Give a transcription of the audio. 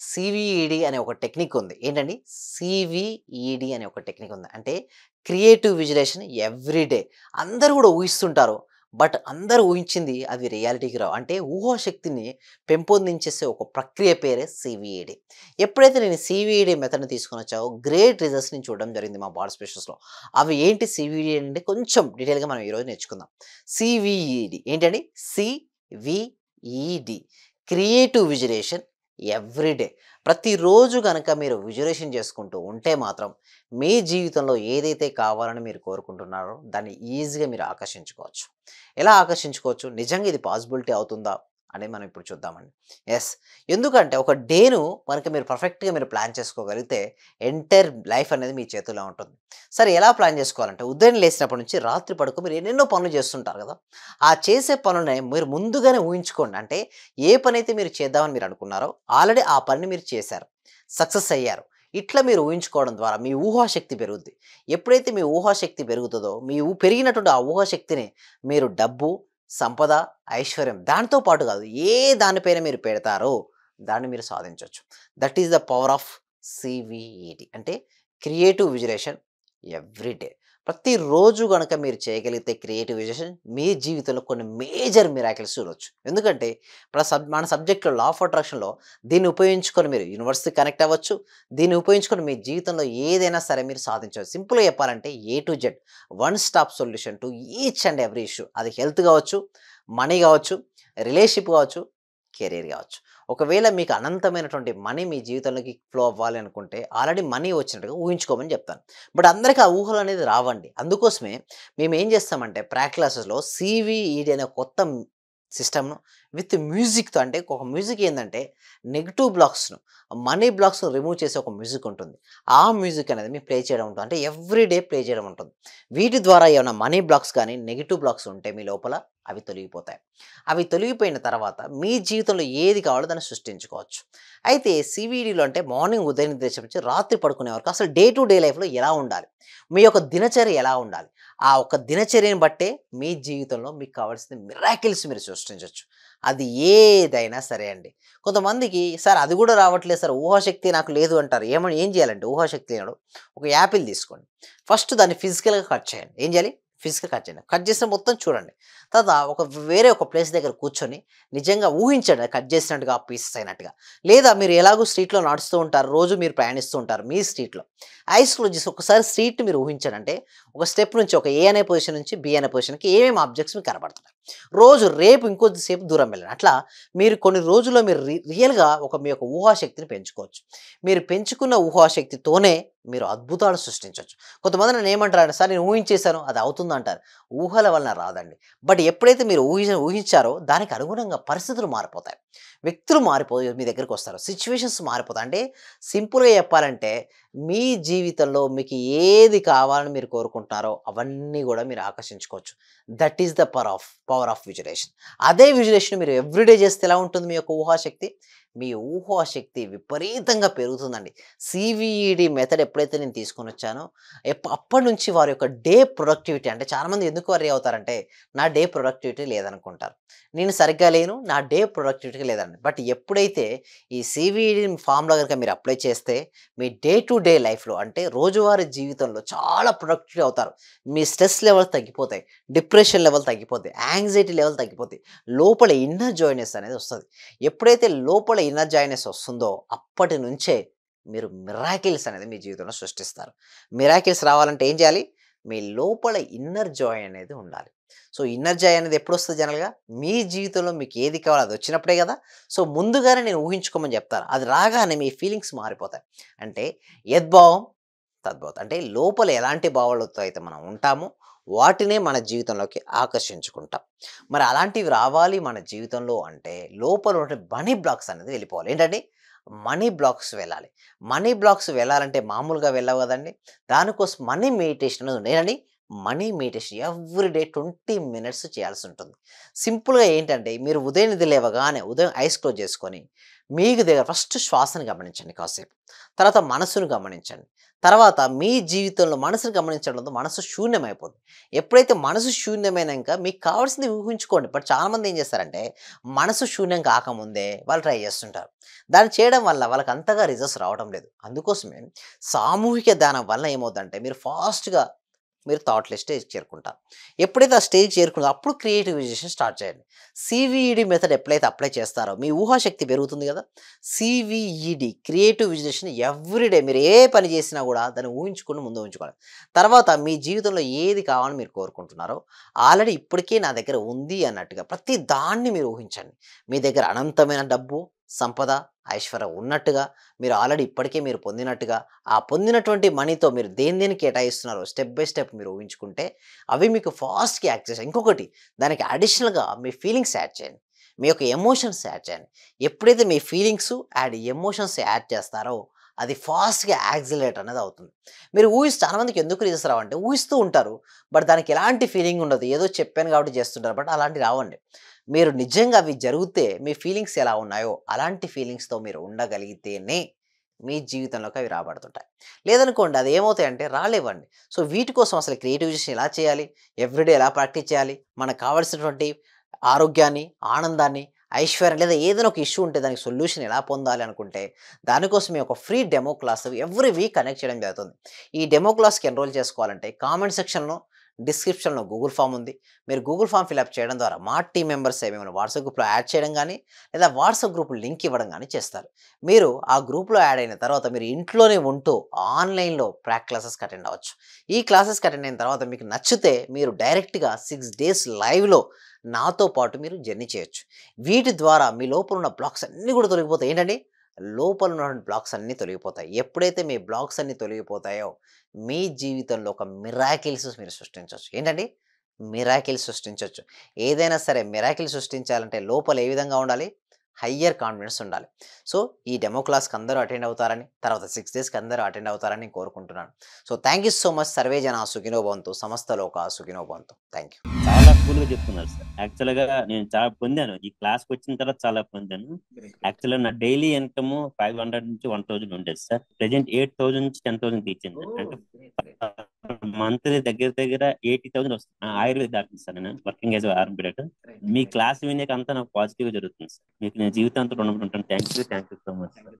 సివిఈడి అనే ఒక టెక్నిక్ ఉంది. ఏంటండి? సివిఈడి అనే ఒక టెక్నిక్ ఉంది. అంటే క్రియేటివ్ విజులేషన్ ఎవ్రీ డే. అందరూ గూడా ఊహిస్తుంటారు. బట్ అందరూ ఊహించింది అవి రియాలిటీకి రావు. అంటే ఊహాశక్తిని పెంపొందించేసే ఒక ప్రక్రియ పేరే సివిఈడి. ఎప్పుడైతే నేను సివిఈడి మెథడ్‌ని తీసుకొనొచ్చావో గ్రేట్ రిజల్ట్స్ నేను చూడడం జరిగింది మా బాడీ స్పెషలిస్ట్‌లో. అవి ఏంటి సివిఈడి అంటే కొంచెం డీటెయిల్‌గా మనం ఈరోజు నేర్చుకుందాం. సివిఈడి ఏంటండి? సివిఈడి క్రియేటివ్ విజులేషన్ ఎవ్రీ డే. ప్రతిరోజు గనక మీరు విజులేషన్ చేసుకుంటూ ఉంటే మాత్రం మీ జీవితంలో ఏదైతే కావాలని మీరు కోరుకుంటున్నారో దాన్ని ఈజీగా మీరు ఆకర్షించుకోవచ్చు. ఎలా ఆకర్షించుకోవచ్చు? నిజంగా ఇది పాసిబిలిటీ అవుతుందా? అనేది మనం ఇప్పుడు చూద్దామండి. యెస్. ఎందుకంటే ఒక డేను గనక మీరు పర్ఫెక్ట్‌గా మీరు ప్లాన్ చేసుకోగలిగితే ఎంటైర్ లైఫ్ అనేది మీ చేతుల్లో ఉంటుంది. సరే ఎలా ప్లాన్ చేసుకోవాలంటే ఉదయం లేసినప్పటి నుంచి రాత్రి పడుకో మీరు ఎన్నెన్నో పనులు చేస్తుంటారు గదా! ఆ చేసే పనులని మీరు ముందుగానే ఊహించుకోండి. అంటే ఏ పనైతే మీరు చేద్దామని మీరు అనుకున్నారో ఆల్రెడీ ఆ పనిని మీరు చేశారు. సక్సెస్ అయ్యారు. ఇట్లా మీరు ఊహించుకోవడం ద్వారా మీ ఊహాశక్తి పెరుగుద్ది. ఎప్పుడైతే మీ ఊహాశక్తి పెరుగుతదో, మీ పెరిగినటువంటి ఆ ఊహాశక్తిని మీరు డబ్బు, సంపద, ఐశ్వర్యం దానితో పాటు కాదు ఏ దానిపైన మీరు పెడతారో దాన్ని మీరు సాధించొచ్చు. That is the power of సివిఈడి. అంటే క్రియేటివ్ విజులేషన్ ఎవ్రీ డే. ప్రతిరోజు గనక మీరు చేయగలిగితే క్రియేటివ్ విజులేషన్ మీ జీవితంలో కొన్ని మేజర్ మిరాకిల్స్ చూడొచ్చు. ఎందుకంటే ఇప్పుడు మన సబ్జెక్ట్‌లో లా ఆఫ్ అట్రాక్షన్‌లో దీన్ని ఉపయోగించుకొని మీరు యూనివర్స్‌కి కనెక్ట్ అవ్వచ్చు. దీన్ని ఉపయోగించుకొని మీ జీవితంలో ఏదైనా సరే మీరు సాధించవచ్చు. సింపుల్‌గా చెప్పాలంటే A to Z one stop solution to each and every issue. అది హెల్త్ కావచ్చు, మనీ కావచ్చు, రిలేషన్‌షిప్ కావచ్చు, కెరియర్ కావచ్చు. ఒకవేళ మీకు అనంతమైనటువంటి మనీ మీ జీవితంలోకి ఫ్లో అవ్వాలి అనుకుంటే ఆల్రెడీ మనీ వచ్చినట్టుగా ఊహించుకోమని చెప్తాను. బట్ అందరికి ఆ ఊహలనేది రావండి. అందుకోసమే మేమేం చేస్తామంటే క్లాసెస్‌లో సీవీఈడీ అనే కొత్త సిస్టమ్‌ను విత్ మ్యూజిక్‌తో అంటే ఒక మ్యూజిక్ ఏందంటే నెగెటివ్ బ్లాక్స్‌ను, మనీ బ్లాక్స్‌ను రిమూవ్ చేసే ఒక మ్యూజిక్ ఉంటుంది. ఆ మ్యూజిక్ అనేది మేము ప్లే చేయడం ఉంటుంది. అంటే ఎవ్రీ డే ప్లే చేయడం ఉంటుంది. వీటి ద్వారా ఏమైనా మనీ బ్లాక్స్ కానీ, నెగెటివ్ బ్లాక్స్ ఉంటే మీ లోపల అవి తొలగిపోతాయి. అవి తొలగిపోయిన తర్వాత మీ జీవితంలో ఏది కావాలో దాన్ని సృష్టించుకోవచ్చు. అయితే సీవీడీలో అంటే మార్నింగ్ ఉదయం నిద్ర నుంచి రాత్రి పడుకునే వరకు అసలు డే టు డే లైఫ్‌లో ఎలా ఉండాలి? మీ యొక్క దినచర్య ఎలా ఉండాలి? ఆ ఒక్క దినచర్యను బట్టే మీ జీవితంలో మీకు కావాల్సిన మిరాకిల్స్ మీరు సృష్టించొచ్చు. అది ఏదైనా సరే అండి. కొంతమందికి సార్ అది కూడా రావట్లేదు సార్ ఊహాశక్తి నాకు లేదు అంటారు. ఏం చేయాలంటే ఊహాశక్తి లేనోడు ఒక యాపిల్ తీసుకోండి. ఫస్ట్ దాన్ని ఫిజికల్‌గా కట్ చేయండి. ఏం చేయాలి? ఫిజికల్‌గా కట్ చేయండి. కట్ చేసిన మొత్తం చూడండి. తర్వాత వేరే ఒక ప్లేస్ దగ్గర కూర్చొని నిజంగా ఊహించండి అది కట్ చేసినట్టుగా పీసెస్ అయినట్టుగా. లేదా మీరు ఎలాగో స్ట్రీట్‌లో నడుస్తూ ఉంటారు. రోజు మీరు ప్రయాణిస్తూ ఉంటారు మీ స్ట్రీట్‌లో. ఐస్ క్లోజ్ చేసి ఒకసారి స్ట్రీట్‌ని మీరు ఊహించండి. అంటే ఒక స్టెప్ నుంచి ఒక ఏ అనే పొజిషన్ నుంచి బి అనే పొజిషన్‌కి ఏమేమి ఆబ్జెక్ట్స్ మీకు కనపడుతున్నాయి. రేపు ఇంకొద్ది సేపు దూరం వెళ్ళండి. అట్లా మీరు కొన్ని రోజుల్లో మీరు రియల్‌గా మీ యొక్క ఊహాశక్తిని పెంచుకోవచ్చు. మీరు పెంచుకున్న ఊహాశక్తితోనే మీరు అద్భుతాలు సృష్టించొచ్చు. కొంతమంది నన్నేమంటారంటే, "సార్ నేను ఊహించేసాను అది అవుతుందంటారు." ఊహల వలన రాదండి. బట్ ఎప్పుడైతే మీరు ఊహించారో దానికి అనుగుణంగా పరిస్థితులు మారిపోతాయి. వ్యక్తులు మారిపోయి మీ దగ్గరికొస్తారు. సిట్యుయేషన్స్ మారిపోతాయి. అంటే సింపుల్‌గా చెప్పాలంటే మీ జీవితంలో మీకు ఏది కావాలని మీరు కోరుకుంటున్నారో అవన్నీ గూడా మీరు ఆకర్షించుకోవచ్చు. That is the power of visualization. అదే విజులేషన్ మీరు ఎవ్రీడే చేస్తే ఎలా ఉంటుంది మీ యొక్క ఊహాశక్తి? మీ ఊహాశక్తి విపరీతంగా పెరుగుతుందండి. సీవీఈడీ మెథడ్ ఎప్పుడైతే నేను తీసుకొనొచ్చానో అప్పటినుంచి వారి యొక్క డే ప్రొడక్టివిటీ అంటే చాలామంది ఎందుకు వర్రీ అవుతారంటే, నా డే ప్రొడక్టివిటీ లేదనుకుంటారు. నేను సరిగ్గా లేను. నా డే ప్రొడక్టివిటీ లేదండి. బట్ ఎప్పుడైతే ఈ సీవీఈడీ ఫార్ములా గనుక మీరు అప్లై చేస్తే మీ డే టు డే లైఫ్‌లో అంటే రోజువారీ జీవితంలో చాలా ప్రొడక్టివ్ అవుతారు. మీ స్ట్రెస్ లెవెల్స్ తగ్గిపోతాయి. డిప్రెషన్ లెవెల్ తగ్గిపోద్ది. యాంగ్జైటీ లెవెల్ తగ్గిపోద్ది. లోపల ఇన్నర్ జాయ్‌నెస్ అనేది వస్తది. ఎప్పుడైతే లోపల ఇన్నర్ జాయ్‌నెస్ వస్తుందో అప్పటి నుంచే మీరు మిరాకిల్స్ అనేది మీ జీవితంలో సృష్టిస్తారు. మిరాకిల్స్ రావాలంటే ఏం చేయాలి? మీ లోపల ఇన్నర్ జాయ్ అనేది ఉండాలి. సో, ఇన్నర్ జాయ్ అనేది ఎప్పుడొస్తది జనరల్‌గా? మీ జీవితంలో మీకు ఏది కావాలో అది వచ్చినప్పుడే గదా! సో, ముందుగానే నేను ఊహించుకోమని జెప్తాను. అది రాగానే మీ ఫీలింగ్స్ మారిపోతాయి. అంటే యద్భావం తద్భవతి. అంటే లోపల ఎలాంటి భావాలతో అయితే మనం ఉంటామో వాటినే మన జీవితంలోకి ఆకర్షించుకుంటాం. మరి అలాంటివి రావాలి మన జీవితంలో అంటే లోపల ఉన్న మనీ బ్లాక్స్ అనేది వెళ్ళిపోవాలి. ఏంటండి? మనీ బ్లాక్స్ వెళ్ళాలి. మనీ బ్లాక్స్ వెళ్ళాలంటే మామూలుగా వెళ్ళవు గదండీ! దానికోసం మనీ మెడిటేషన్ అనేది ఉంది. ఏదండి? మనీ మెడిటేషన్ ఎవ్రీడే 20 మినిట్స్ చేయాల్సి ఉంటుంది. సింపుల్‌గా ఏంటంటే మీరు ఉదయం నిద్ర లేవగానే ఉదయం ఐస్ క్లోజ్ చేసుకొని, మీకు దగ్గర ఫస్ట్ శ్వాసను గమనించండి కాసేపు. తర్వాత మనసును గమనించండి. తర్వాత మీ జీవితంలో మనసును గమనించడంతో మనసు శూన్యమైపోద్ది. ఎప్పుడైతే మనసు శూన్యమైనంక మీకు కావాల్సింది ఊహించుకోండి. బట్ చాలామంది ఏం చేస్తారంటే మనసు శూన్యం కాకముందే వాళ్ళు ట్రై చేస్తుంటారు. దాన్ని చేయడం వల్ల వాళ్ళకి అంతగా రిజల్ట్స్ రావడం లేదు. అందుకోసమే సామూహిక ధ్యానం వల్ల ఏమవుద్దంటే మీరు ఫాస్ట్‌గా మీరు థాట్‌లెస్ స్టేజ్‌కి చేరుకుంటారు. ఎప్పుడైతే ఆ స్టేజ్‌కి చేరుకున్నారో అప్పుడు క్రియేటివైజేషన్ స్టార్ట్ చేయండి. సీవీఈడీ మెథడ్ ఎప్పుడైతే అప్లై చేస్తారో మీ ఊహాశక్తి పెరుగుతుంది కదా! సీవీఈడీ క్రియేటివ్ విజువలైజేషన్ ఎవ్రీడే మీరు ఏ పని చేసినా కూడా దాన్ని ఊహించుకొని ముందు ఉంచుకోవాలి. తర్వాత మీ జీవితంలో ఏది కావాలని మీరు కోరుకుంటున్నారో ఆల్రెడీ ఇప్పటికే నా దగ్గర ఉంది అన్నట్టుగా ప్రతి దాన్ని మీరు ఊహించండి. మీ దగ్గర అనంతమైన డబ్బు, సంపద, ఐశ్వర్యం ఉన్నట్టుగా మీరు ఆల్రెడీ ఇప్పటికే మీరు పొందినట్టుగా ఆ పొందినటువంటి మనీతో మీరు దేని దేనికి కేటాయిస్తున్నారో స్టెప్ బై స్టెప్ మీరు ఊహించుకుంటే అవి మీకు ఫాస్ట్‌గా యాక్ట్ చేస్తాయి. ఇంకొకటి దానికి అడిషనల్‌గా మీ ఫీలింగ్స్ యాడ్ చేయండి. మీ యొక్క ఎమోషన్స్ యాడ్ చేయండి. ఎప్పుడైతే మీ ఫీలింగ్స్ అండ్ ఎమోషన్స్ యాడ్ చేస్తారో అది ఫాస్ట్‌గా యాక్సిలరేట్ అనేది అవుతుంది. మీరు చాలామందికి ఎందుకు రిజల్ట్స్ రావంటే ఊహిస్తూ ఉంటారు. బట్ దానికి ఎలాంటి ఫీలింగ్ ఉండదు. ఏదో చెప్పాను కాబట్టి చేస్తుంటారు. బట్ అలాంటివి రావండి. మీరు నిజంగా అవి జరిగితే మీ ఫీలింగ్స్ ఎలా ఉన్నాయో అలాంటి ఫీలింగ్స్‌తో మీరు ఉండగలిగితేనే మీ జీవితంలోకి అవి రాబడుతుంటాయి. లేదనుకోండి అది ఏమవుతాయంటే రాలేవండి. సో, వీటి కోసం అసలు క్రియేటివిజేషన్ ఎలా చేయాలి? ఎవ్రీడే ఎలా ప్రాక్టీస్ చేయాలి? మనకు కావాల్సినటువంటి ఆరోగ్యాన్ని, ఆనందాన్ని, ఐశ్వర్యం లేదా ఏదైనా ఒక ఇష్యూ ఉంటే దానికి సొల్యూషన్ ఎలా పొందాలి అనుకుంటే, దానికోసం మేము ఒక free demo class every week connect చేయడం జరుగుతుంది. ఈ డెమో క్లాస్‌కి ఎన్రోల్ చేసుకోవాలంటే కామెంట్ సెక్షన్‌లో, డిస్క్రిప్షన్‌లో గూగుల్ ఫార్మ్ ఉంది. మీరు గూగుల్ ఫార్మ్ ఫిలప్ చేయడం ద్వారా మా టీమ్ మెంబర్సే మిమ్మల్ని వాట్సాప్ గ్రూప్‌లో యాడ్ చేయడం గానీ, లేదా వాట్సాప్ గ్రూప్ లింక్ ఇవ్వడం గానీ చేస్తారు. మీరు ఆ గ్రూప్‌లో యాడ్ అయిన తర్వాత మీరు ఇంట్లోనే ఉంటూ ఆన్‌లైన్‌లో క్లాసెస్‌కి అటెండ్ అవ్వచ్చు. ఈ క్లాసెస్‌కి అటెండ్ అయిన తర్వాత మీకు నచ్చితే మీరు డైరెక్ట్‌గా 6 డేస్ లైవ్‌లో నాతో పాటు మీరు జర్నీ చేయొచ్చు. వీటి ద్వారా మీ లోపల ఉన్న బ్లాక్స్ అన్నీ కూడా తొలగిపోతాయి. ఏంటండి? లోపల ఉన్నటువంటి బ్లాక్స్ అన్నీ తొలగిపోతాయి. ఎప్పుడైతే మీ బ్లాక్స్ అన్నీ తొలగిపోతాయో మీ జీవితంలో ఒక మిరాకిల్స్ మీరు సృష్టించొచ్చు. ఏంటండి? మిరాకిల్ సృష్టించొచ్చు. ఏదైనా సరే మిరాకిల్ సృష్టించాలంటే లోపల ఏ విధంగా ఉండాలి? హయ్యర్ కాన్ఫిడెన్స్ ఉండాలి. సో, ఈ డెమో క్లాస్‌కి అందరూ అటెండ్ అవుతారని, తర్వాత 6 డేస్‌కి అందరూ అటెండ్ అవుతారని నేను కోరుకుంటున్నాను. So, thank you so much. Survey జనా సుఖినో భవంతు. సమస్త లోకా సుఖినో భవంతు. Thank you. చాలా కూల్‌గా చెప్తున్నారు సార్. యాక్చువల్‌గా నేను చాలా పొందాను. ఈ క్లాస్‌కొచ్చిన తర్వాత చాలా పొందాను. యాక్చువల్‌గా నా డైలీ ఇన్‌కమ్ 500-1000 ఉండేది సార్. ప్రెజెంట్ 8000 నుంచి 10,000 రీచయింది సార్. అంటే మంత్లీ దగ్గర దగ్గర 80,000 వస్తుంది. ఆయుర్వేద డాక్టర్ సార్ నేను. Working as a RMP. మీ క్లాస్ వినేక అంతా నాకు పాజిటివ్‌గా జరుగుతుంది సార్. మీకు నేను జీవితాంతం రుణపడి ఉంటాను. Thank you so much sir.